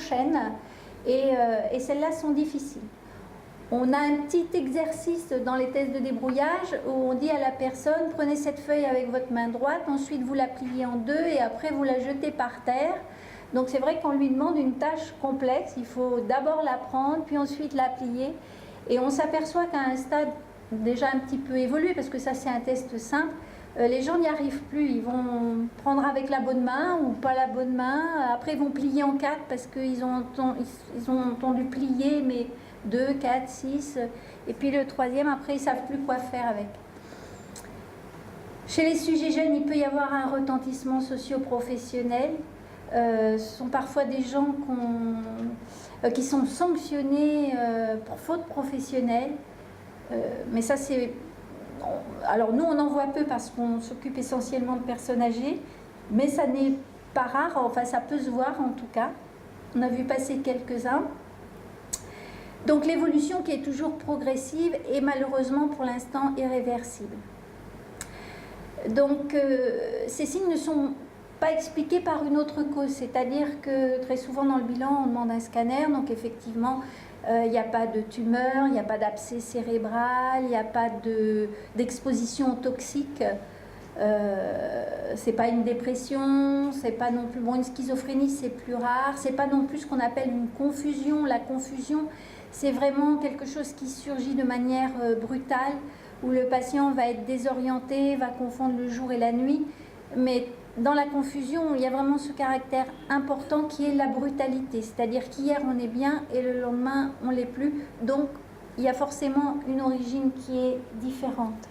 s'enchaînent et celles-là sont difficiles. On a un petit exercice dans les tests de débrouillage où on dit à la personne, prenez cette feuille avec votre main droite, ensuite vous la pliez en deux et après vous la jetez par terre. Donc c'est vrai qu'on lui demande une tâche complexe, il faut d'abord la prendre, puis ensuite la plier. Et on s'aperçoit qu'à un stade déjà un petit peu évolué, parce que ça c'est un test simple, les gens n'y arrivent plus, ils vont prendre avec la bonne main ou pas la bonne main, après ils vont plier en quatre parce qu'ils ont entendu plier, mais 2, 4, 6, et puis le troisième, après ils ne savent plus quoi faire avec. Chez les sujets jeunes, il peut y avoir un retentissement socio-professionnel. Ce sont parfois des gens qui sont sanctionnés pour faute professionnelle, mais ça c'est... Alors nous on en voit peu parce qu'on s'occupe essentiellement de personnes âgées, mais ça n'est pas rare, enfin ça peut se voir en tout cas. On a vu passer quelques-uns. Donc l'évolution qui est toujours progressive et malheureusement pour l'instant irréversible. Donc ces signes ne sont pas expliqués par une autre cause, c'est-à-dire que très souvent dans le bilan on demande un scanner, donc effectivement il n'y a pas de tumeur, il n'y a pas d'abcès cérébral, il n'y a pas d'exposition toxique, c'est pas une dépression, c'est pas non plus, bon une schizophrénie c'est plus rare, c'est pas non plus ce qu'on appelle une confusion. La confusion c'est vraiment quelque chose qui surgit de manière brutale, où le patient va être désorienté, va confondre le jour et la nuit, mais dans la confusion, il y a vraiment ce caractère important qui est la brutalité, c'est-à-dire qu'hier on est bien et le lendemain on l'est plus, donc il y a forcément une origine qui est différente.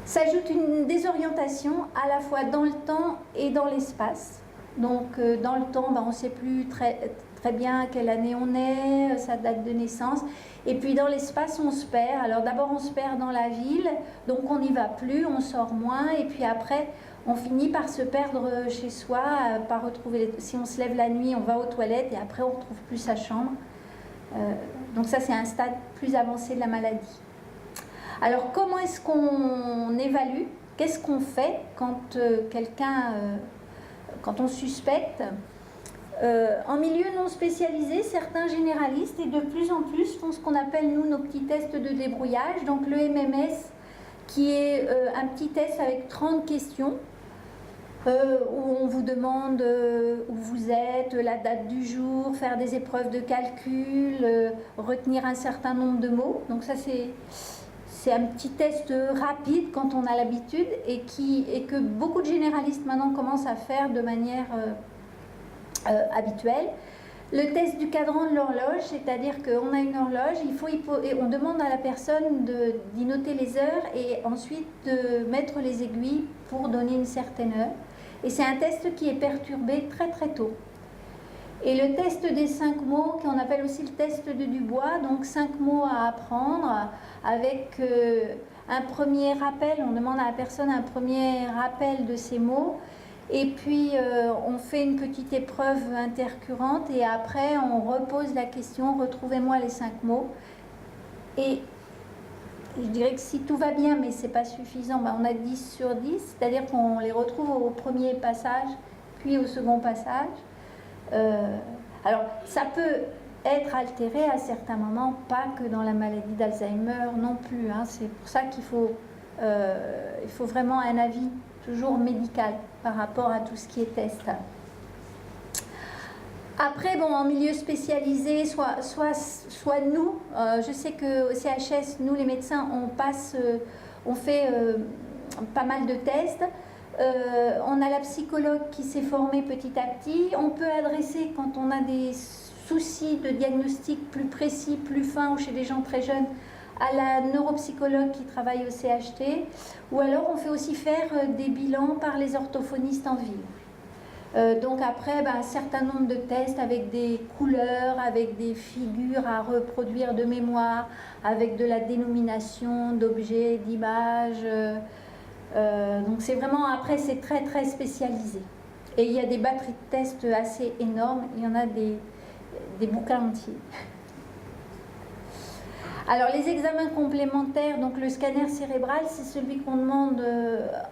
S'ajoute une désorientation à la fois dans le temps et dans l'espace. Donc dans le temps, on ne sait plus très bien quelle année on est, sa date de naissance. Et puis dans l'espace, on se perd. Alors d'abord, on se perd dans la ville, donc on n'y va plus, on sort moins. Et puis après, on finit par se perdre chez soi, par retrouver... Si on se lève la nuit, on va aux toilettes et après, on ne retrouve plus sa chambre. Donc ça, c'est un stade plus avancé de la maladie. Alors comment est-ce qu'on évalue? Qu'est-ce qu'on fait quand quand on suspecte? En milieu non spécialisé, certains généralistes et de plus en plus font ce qu'on appelle nous nos petits tests de débrouillage, donc le MMS qui est un petit test avec 30 questions où on vous demande où vous êtes, la date du jour, faire des épreuves de calcul, retenir un certain nombre de mots. Donc ça c'est un petit test rapide quand on a l'habitude et que beaucoup de généralistes maintenant commencent à faire de manière habituelle. Le test du cadran de l'horloge, c'est-à-dire qu'on a une horloge, et on demande à la personne d'y noter les heures et ensuite de mettre les aiguilles pour donner une certaine heure. Et c'est un test qui est perturbé très très tôt. Et le test des 5 mots, qu'on appelle aussi le test de Dubois, donc 5 mots à apprendre avec un premier rappel, on demande à la personne un premier rappel de ces mots, et puis on fait une petite épreuve intercurrente et après on repose la question, retrouvez-moi les 5 mots. Et je dirais que si tout va bien, mais c'est pas suffisant, on a 10 sur 10, c'est-à-dire qu'on les retrouve au premier passage, puis au second passage. Alors, ça peut être altéré à certains moments, pas que dans la maladie d'Alzheimer non plus. Hein. C'est pour ça qu'il faut vraiment un avis toujours médical par rapport à tout ce qui est test. Après, en milieu spécialisé, soit nous, je sais qu'au CHS, nous les médecins, on fait pas mal de tests. On a la psychologue qui s'est formée petit à petit. On peut adresser, quand on a des soucis de diagnostic plus précis, plus fins, ou chez des gens très jeunes, à la neuropsychologue qui travaille au CHT. Ou alors on fait aussi faire des bilans par les orthophonistes en ville. Donc après, un certain nombre de tests avec des couleurs, avec des figures à reproduire de mémoire, avec de la dénomination d'objets, d'images. Donc c'est vraiment, après c'est très très spécialisé. Et il y a des batteries de tests assez énormes, il y en a des bouquins entiers. Alors les examens complémentaires, donc le scanner cérébral, c'est celui qu'on demande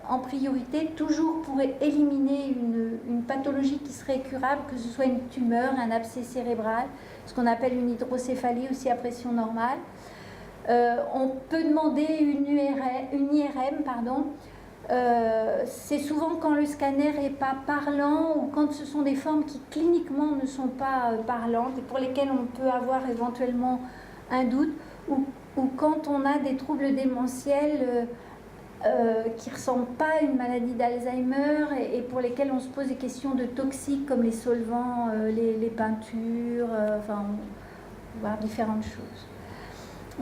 en priorité, toujours pour éliminer une pathologie qui serait curable, que ce soit une tumeur, un abcès cérébral, ce qu'on appelle une hydrocéphalie aussi à pression normale. On peut demander une IRM, pardon. C'est souvent quand le scanner n'est pas parlant ou quand ce sont des formes qui cliniquement ne sont pas parlantes et pour lesquelles on peut avoir éventuellement un doute, ou quand on a des troubles démentiels qui ne ressemblent pas à une maladie d'Alzheimer et pour lesquels on se pose des questions de toxiques comme les solvants, les peintures, enfin, on va voir différentes choses.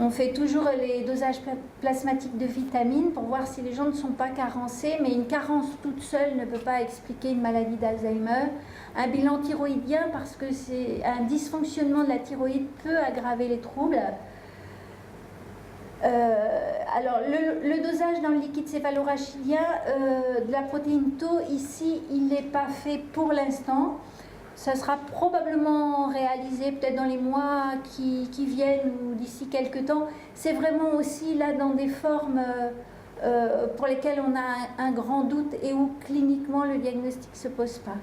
On fait toujours les dosages plasmatiques de vitamines pour voir si les gens ne sont pas carencés, mais une carence toute seule ne peut pas expliquer une maladie d'Alzheimer. Un bilan thyroïdien, parce que c'est un dysfonctionnement de la thyroïde peut aggraver les troubles. Alors, le dosage dans le liquide céphalorachidien de la protéine Tau, ici, il n'est pas fait pour l'instant. Ça sera probablement réalisé peut-être dans les mois qui viennent ou d'ici quelques temps. C'est vraiment aussi là dans des formes pour lesquelles on a un grand doute et où cliniquement le diagnostic ne se pose pas.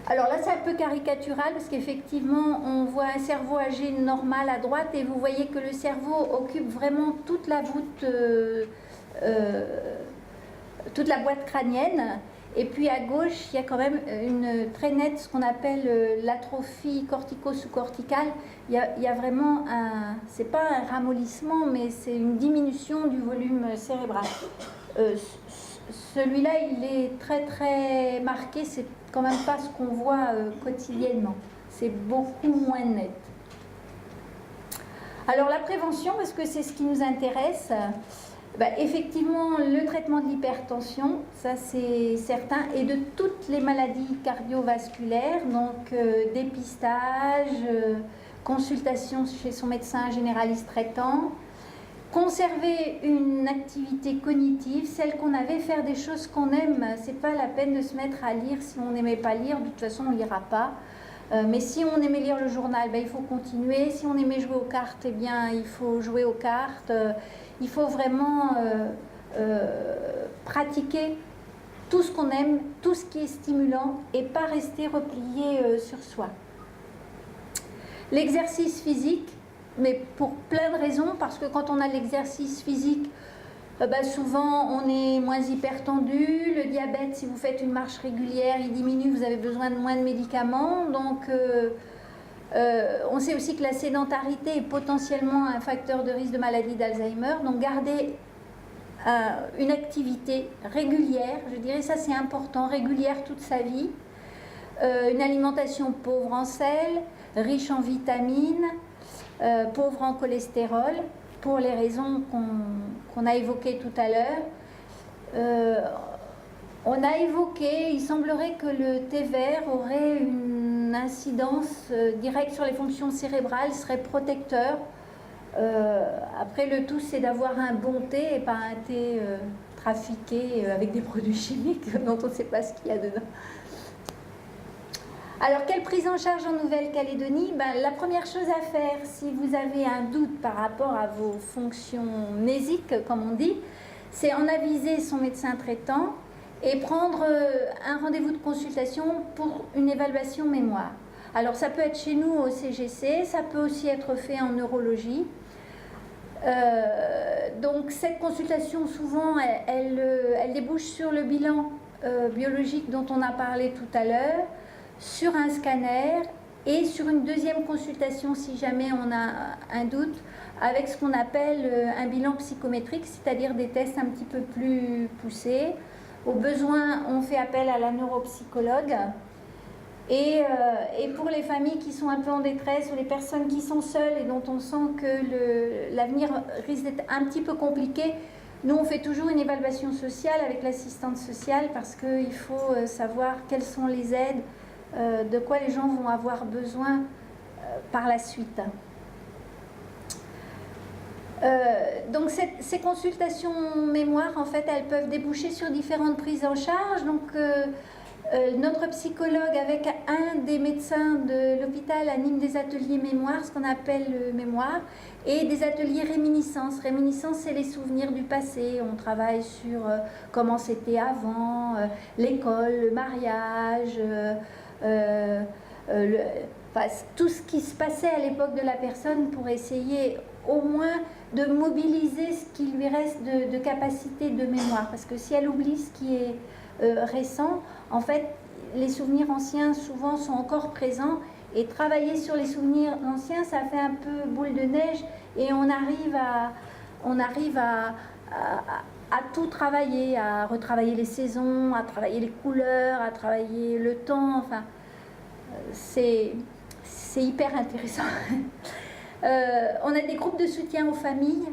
Alors là, c'est un peu caricatural parce qu'effectivement, on voit un cerveau âgé normal à droite et vous voyez que le cerveau occupe vraiment toute la voûte, toute la boîte crânienne. Et puis à gauche, il y a quand même une très nette, ce qu'on appelle l'atrophie cortico-sous-corticale. Il y a vraiment c'est pas un ramollissement, mais c'est une diminution du volume cérébral. Celui-là, il est très très marqué, c'est quand même pas ce qu'on voit quotidiennement. C'est beaucoup moins net. Alors la prévention, parce que c'est ce qui nous intéresse, effectivement, le traitement de l'hypertension, ça c'est certain, et de toutes les maladies cardiovasculaires, donc dépistage, consultation chez son médecin généraliste traitant, conserver une activité cognitive, celle qu'on avait, faire des choses qu'on aime. C'est pas la peine de se mettre à lire si on n'aimait pas lire, de toute façon on ne lira pas. Mais si on aimait lire le journal, il faut continuer. Si on aimait jouer aux cartes, eh bien, il faut jouer aux cartes. Il faut vraiment pratiquer tout ce qu'on aime, tout ce qui est stimulant et pas rester replié sur soi. L'exercice physique, mais pour plein de raisons, parce que quand on a l'exercice physique, souvent on est moins hypertendu. Le diabète, si vous faites une marche régulière, il diminue, vous avez besoin de moins de médicaments. Donc on sait aussi que la sédentarité est potentiellement un facteur de risque de maladie d'Alzheimer. Donc garder une activité régulière, je dirais ça c'est important, régulière toute sa vie. Une alimentation pauvre en sel, riche en vitamines, pauvre en cholestérol, pour les raisons qu'on a évoquées tout à l'heure. On a évoqué, il semblerait que le thé vert aurait une incidence directe sur les fonctions cérébrales, serait protecteur. Après, le tout, c'est d'avoir un bon thé et pas un thé trafiqué avec des produits chimiques dont on ne sait pas ce qu'il y a dedans. Alors, quelle prise en charge en Nouvelle-Calédonie? La première chose à faire, si vous avez un doute par rapport à vos fonctions mnésiques, comme on dit, c'est en aviser son médecin traitant et prendre un rendez-vous de consultation pour une évaluation mémoire. Alors, ça peut être chez nous au CGC, ça peut aussi être fait en neurologie. Donc, cette consultation, souvent, elle débouche sur le bilan biologique dont on a parlé tout à l'heure, sur un scanner et sur une deuxième consultation si jamais on a un doute avec ce qu'on appelle un bilan psychométrique, c'est-à-dire des tests un petit peu plus poussés. Au besoin, on fait appel à la neuropsychologue. Et pour les familles qui sont un peu en détresse ou les personnes qui sont seules et dont on sent que l'avenir risque d'être un petit peu compliqué, nous on fait toujours une évaluation sociale avec l'assistante sociale parce qu'il faut savoir quelles sont les aides, de quoi les gens vont avoir besoin par la suite. Donc ces consultations mémoire, en fait, elles peuvent déboucher sur différentes prises en charge. Donc Notre psychologue, avec un des médecins de l'hôpital, anime des ateliers mémoire, ce qu'on appelle mémoire, et des ateliers réminiscence. Réminiscence, c'est les souvenirs du passé. On travaille sur comment c'était avant, l'école, le mariage, enfin, tout ce qui se passait à l'époque de la personne pour essayer au moins de mobiliser ce qui lui reste de capacité de mémoire. Parce que si elle oublie ce qui est récent, en fait, les souvenirs anciens souvent sont encore présents, et travailler sur les souvenirs anciens, ça fait un peu boule de neige, et on arrive à tout travailler, à retravailler les saisons, à travailler les couleurs, à travailler le temps. Enfin, c'est hyper intéressant. On a des groupes de soutien aux familles.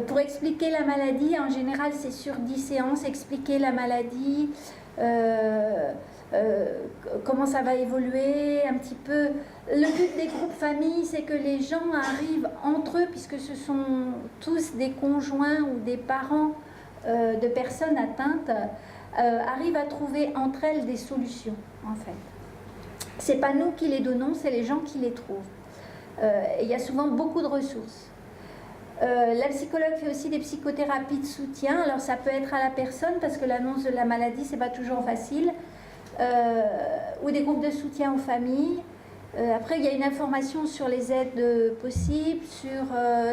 Pour expliquer la maladie, en général c'est sur 10 séances, expliquer la maladie, comment ça va évoluer un petit peu. Le but des groupes familles, c'est que les gens arrivent entre eux, puisque ce sont tous des conjoints ou des parents de personnes atteintes, arrivent à trouver entre elles des solutions, en fait. C'est pas nous qui les donnons, c'est les gens qui les trouvent. Il y a souvent beaucoup de ressources. La psychologue fait aussi des psychothérapies de soutien. Alors ça peut être à la personne, parce que l'annonce de la maladie, c'est pas toujours facile, ou des groupes de soutien aux familles. Après, il y a une information sur les aides possibles, sur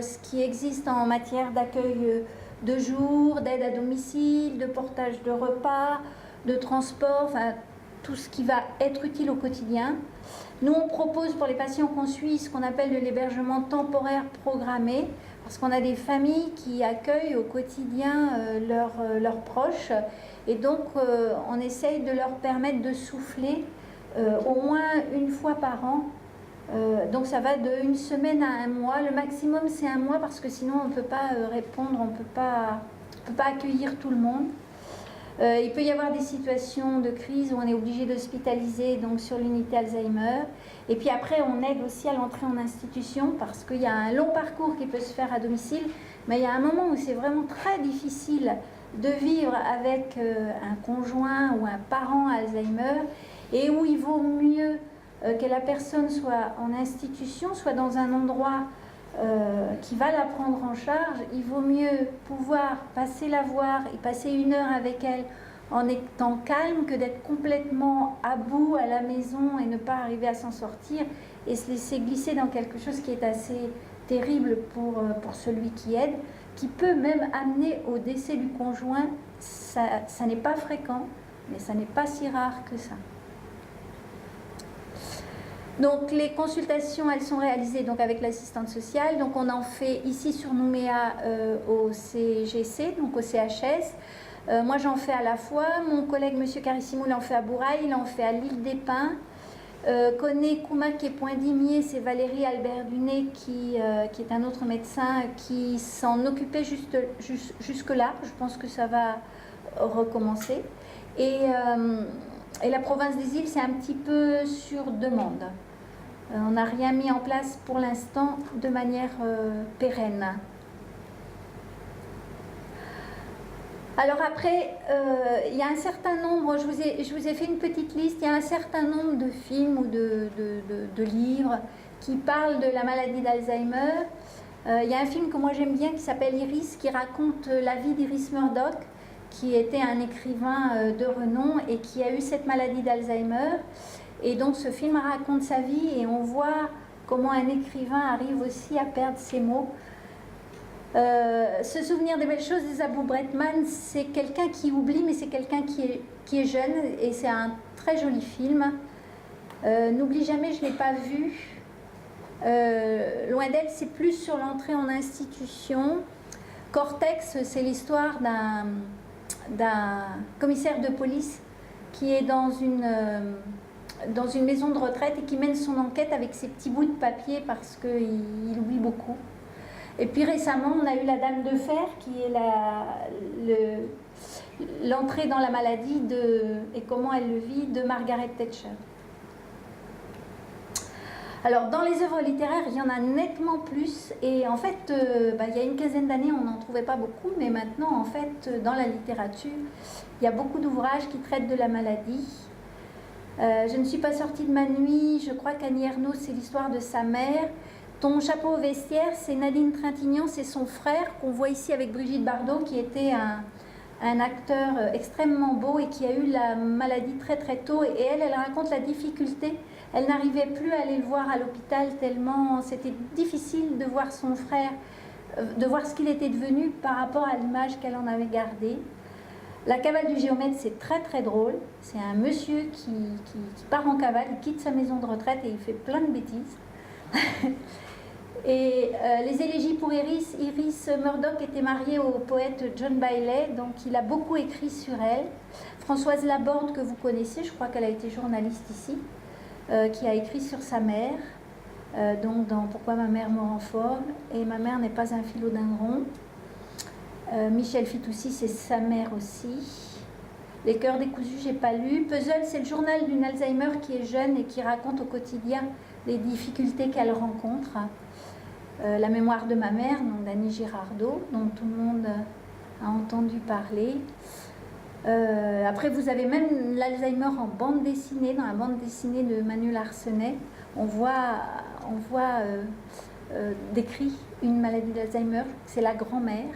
ce qui existe en matière d'accueil de jour, d'aide à domicile, de portage de repas, de transport, enfin tout ce qui va être utile au quotidien. Nous, on propose pour les patients qu'on suit ce qu'on appelle de l'hébergement temporaire programmé, parce qu'on a des familles qui accueillent au quotidien leurs proches, et donc on essaye de leur permettre de souffler au moins une fois par an. Donc ça va de 1 semaine à 1 mois. Le maximum c'est 1 mois, parce que sinon on ne peut pas répondre, on ne peut pas accueillir tout le monde. Il peut y avoir des situations de crise où on est obligé d'hospitaliser, donc sur l'unité Alzheimer. Et puis après, on aide aussi à l'entrée en institution, parce qu'il y a un long parcours qui peut se faire à domicile, mais il y a un moment où c'est vraiment très difficile de vivre avec un conjoint ou un parent Alzheimer, et où il vaut mieux que la personne soit en institution, soit dans un endroit qui va la prendre en charge. Il vaut mieux pouvoir passer la voir et passer 1 heure avec elle en étant calme, que d'être complètement à bout à la maison et ne pas arriver à s'en sortir et se laisser glisser dans quelque chose qui est assez terrible pour celui qui aide, qui peut même amener au décès du conjoint. Ça n'est pas fréquent, mais ça n'est pas si rare que ça. Donc les consultations, elles sont réalisées donc avec l'assistante sociale. Donc on en fait ici sur Nouméa au CGC, donc au CHS. Moi j'en fais à la fois. Mon collègue Monsieur Carissimo l'en fait à Bourail, il en fait à l'île des Pins. Koné Koumak et Poindimier, c'est Valérie Albert Dunet qui est un autre médecin qui s'en occupait jusque-là. Je pense que ça va recommencer. Et la province des îles, c'est un petit peu sur demande. On n'a rien mis en place pour l'instant de manière pérenne. Alors après, il y a un certain nombre, je vous ai fait une petite liste, il y a un certain nombre de films ou de livres qui parlent de la maladie d'Alzheimer. Il y a un film que moi j'aime bien qui s'appelle Iris, qui raconte la vie d'Iris Murdoch, qui était un écrivain de renom et qui a eu cette maladie d'Alzheimer. Et donc ce film raconte sa vie et on voit comment un écrivain arrive aussi à perdre ses mots. Se souvenir des belles choses d'Abou Bretman, c'est quelqu'un qui oublie, mais c'est quelqu'un qui est jeune, et c'est un très joli film. N'oublie jamais, je ne l'ai pas vu. Loin d'elle, c'est plus sur l'entrée en institution. Cortex, c'est l'histoire d'un commissaire de police qui est dans une maison de retraite et qui mène son enquête avec ses petits bouts de papier parce qu'il oublie beaucoup. Et puis récemment, on a eu La Dame de Fer, qui est l'entrée dans la maladie et comment elle le vit, de Margaret Thatcher. Alors, dans les œuvres littéraires, il y en a nettement plus. Et en fait, il y a une quinzaine d'années, on n'en trouvait pas beaucoup. Mais maintenant, en fait, dans la littérature, il y a beaucoup d'ouvrages qui traitent de la maladie. Je ne suis pas sortie de ma nuit. Je crois qu'Annie Ernaux, c'est l'histoire de sa mère. Ton chapeau au vestiaire, c'est Nadine Trintignant, c'est son frère qu'on voit ici avec Brigitte Bardot, qui était un acteur extrêmement beau et qui a eu la maladie très très tôt. Et elle raconte la difficulté. Elle n'arrivait plus à aller le voir à l'hôpital tellement c'était difficile de voir son frère, de voir ce qu'il était devenu par rapport à l'image qu'elle en avait gardée. La cavale du géomètre, c'est très très drôle. C'est un monsieur qui part en cavale, il quitte sa maison de retraite et il fait plein de bêtises. Et les élégies pour Iris Murdoch était mariée au poète John Bailey, donc il a beaucoup écrit sur elle. Françoise Laborde, que vous connaissez, je crois qu'elle a été journaliste ici, qui a écrit sur sa mère, donc dans Pourquoi ma mère me rend folle, et Ma mère n'est pas un philodendron. Michel Fitoussi, c'est sa mère aussi. Les cœurs décousus, j'ai pas lu. Puzzle, c'est le journal d'une Alzheimer qui est jeune et qui raconte au quotidien les difficultés qu'elle rencontre. La mémoire de ma mère, d'Annie Girardot, dont tout le monde a entendu parler. Après, vous avez même l'Alzheimer en bande dessinée, dans la bande dessinée de Manu Larsenet. On voit décrit une maladie d'Alzheimer, c'est la grand-mère.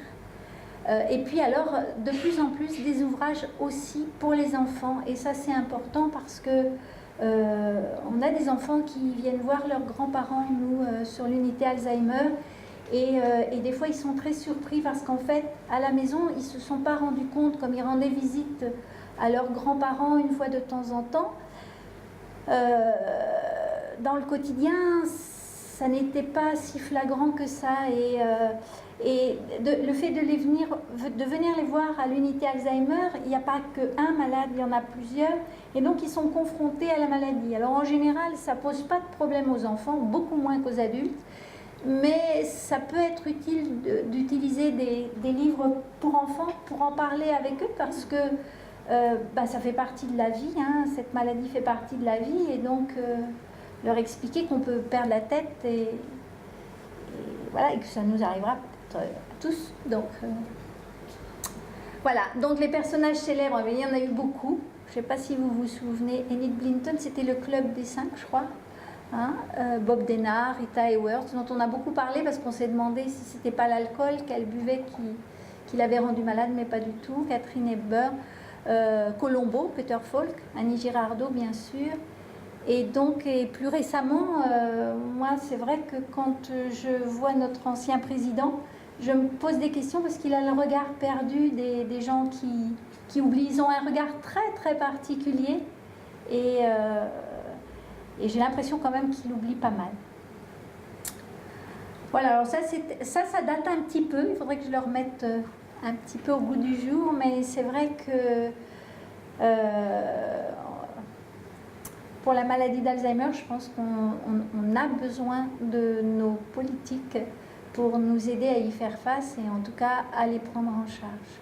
Et puis alors, de plus en plus, des ouvrages aussi pour les enfants. Et ça, c'est important parce que on a des enfants qui viennent voir leurs grands-parents, nous, sur l'unité Alzheimer. Et des fois, ils sont très surpris parce qu'en fait, à la maison, ils ne se sont pas rendus compte, comme ils rendaient visite à leurs grands-parents une fois de temps en temps. Dans le quotidien, ça n'était pas si flagrant que ça. Le fait de venir les voir à l'unité Alzheimer, il n'y a pas qu'un malade, il y en a plusieurs. Et donc, ils sont confrontés à la maladie. Alors, en général, ça ne pose pas de problème aux enfants, beaucoup moins qu'aux adultes. Mais ça peut être utile d'utiliser des livres pour enfants, pour en parler avec eux, parce que ça fait partie de la vie, hein, cette maladie fait partie de la vie, et donc leur expliquer qu'on peut perdre la tête, et voilà, et que ça nous arrivera peut-être tous. Donc, voilà, donc les personnages célèbres, il y en a eu beaucoup. Je ne sais pas si vous vous souvenez, Enid Blinton, c'était le club des 5, je crois. Hein, Bob Denard, Rita Hayworth, dont on a beaucoup parlé parce qu'on s'est demandé si c'était pas l'alcool qu'elle buvait qui l'avait rendue malade, mais pas du tout. Catherine Hepburn, Colombo, Peter Falk, Annie Girardot bien sûr. Et donc, et plus récemment, moi c'est vrai que quand je vois notre ancien président, je me pose des questions parce qu'il a le regard perdu des gens qui oublient. Ils ont un regard très très particulier et j'ai l'impression quand même qu'il oublie pas mal. Voilà, alors ça date un petit peu. Il faudrait que je le remette un petit peu au goût du jour. Mais c'est vrai que pour la maladie d'Alzheimer, je pense qu'on a besoin de nos politiques pour nous aider à y faire face et en tout cas à les prendre en charge.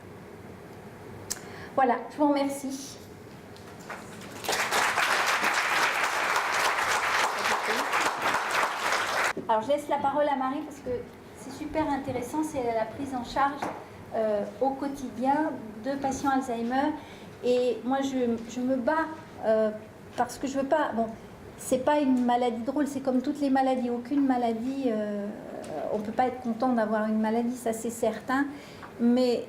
Voilà, je vous remercie. Alors je laisse la parole à Marie parce que c'est super intéressant, c'est la prise en charge au quotidien de patients Alzheimer. Et moi je me bats parce que je veux pas, bon, c'est pas une maladie drôle, c'est comme toutes les maladies, aucune maladie, on peut pas être content d'avoir une maladie, ça c'est certain, mais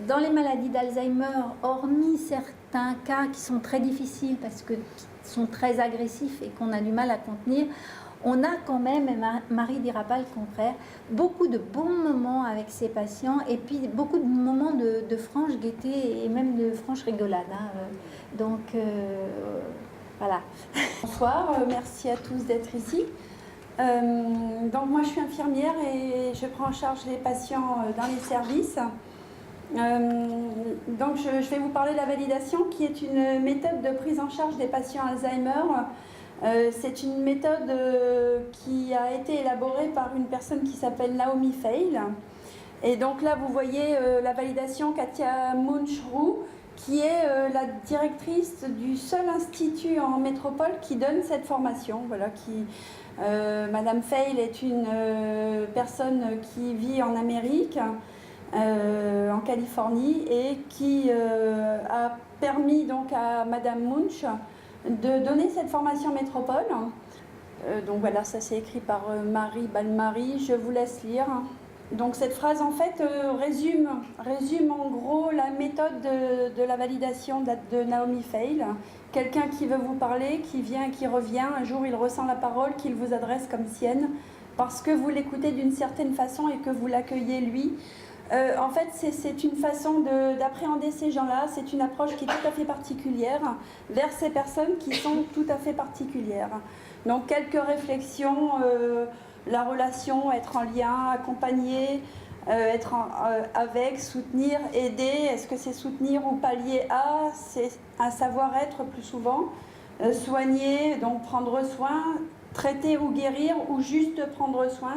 dans les maladies d'Alzheimer, hormis certains cas qui sont très difficiles parce qu'ils sont très agressifs et qu'on a du mal à contenir, on a quand même, et Marie dira pas le contraire, beaucoup de bons moments avec ces patients et puis beaucoup de moments de franche gaieté et même de franche rigolade. Hein. Donc, voilà. Bonsoir, merci à tous d'être ici. Donc moi je suis infirmière et je prends en charge les patients dans les services. Donc je vais vous parler de la validation qui est une méthode de prise en charge des patients Alzheimer. C'est une méthode qui a été élaborée par une personne qui s'appelle Naomi Feil. Et donc là vous voyez la validation Katia Munchru qui est la directrice du seul institut en métropole qui donne cette formation. Voilà, Madame Feil est une personne qui vit en Amérique, en Californie, et qui a permis donc à Madame Munch de donner cette formation métropole. Donc voilà, ça c'est écrit par Marie Balmary, je vous laisse lire. Donc cette phrase en fait résume en gros la méthode de la validation de Naomi Feil. Quelqu'un qui veut vous parler, qui vient, qui revient, un jour il ressent la parole qu'il vous adresse comme sienne parce que vous l'écoutez d'une certaine façon et que vous l'accueillez lui. En fait c'est une façon d'appréhender ces gens-là, c'est une approche qui est tout à fait particulière vers ces personnes qui sont tout à fait particulières. Donc quelques réflexions. La relation, être en lien, accompagner, être avec, soutenir, aider. Est-ce que c'est soutenir ou pallier à? C'est un savoir-être plus souvent. Soigner, donc prendre soin, traiter ou guérir, ou juste prendre soin.